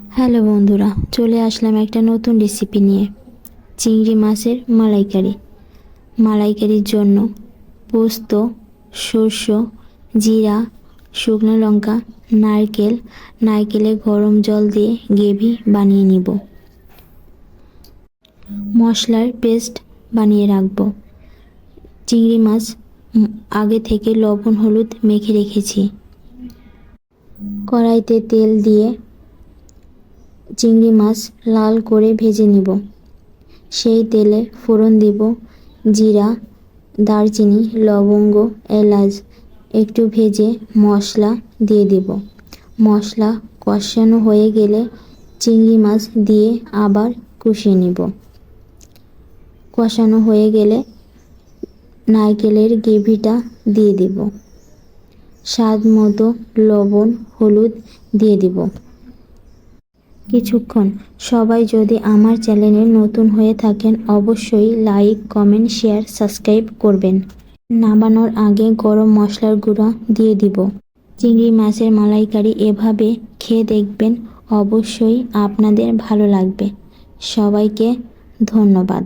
Hello বন্ধুরা, চলে আসলাম একটা নতুন রেসিপি নিয়ে। চিংড়ি মাছের মালাইকারি। মালাইকারির জন্য পোস্ত, সর্ষ, জিরা, শুকনো লঙ্কা, নারকেলে গরম জল দিয়ে গ্রেভি বানিয়ে নিব। মশলার পেস্ট বানিয়ে রাখবো। চিংড়ি মাছ আগে থেকে লবণ হলুদ মেখে রেখেছি। কড়াইতে তেল দিয়ে চিংড়ি মাছ লাল করে ভেজে নিব। সেই তেলে ফোড়ন দিব জিরা, দারচিনি, লবঙ্গ, এলাচ। একটু ভেজে মশলা দিয়ে দিব। মশলা কষানো হয়ে গেলে চিংড়ি মাছ দিয়ে আবার কষিয়ে নিব। কষানো হয়ে গেলে নারকেলের গ্রেভিটা দিয়ে দিব। স্বাদ মতো লবণ হলুদ দিয়ে দিব। কিছুক্ষণ সবাই যদি আমার চ্যানেলে নতুন হয়ে থাকেন অবশ্যই লাইক, কমেন্ট, শেয়ার, সাবস্ক্রাইব করবেন। নামানোর আগে গরম মশলার গুঁড়া দিয়ে দিব। চিংড়ি মাছের মালাইকারি এভাবে খেয়ে দেখবেন, অবশ্যই আপনাদের ভালো লাগবে। সবাইকে ধন্যবাদ।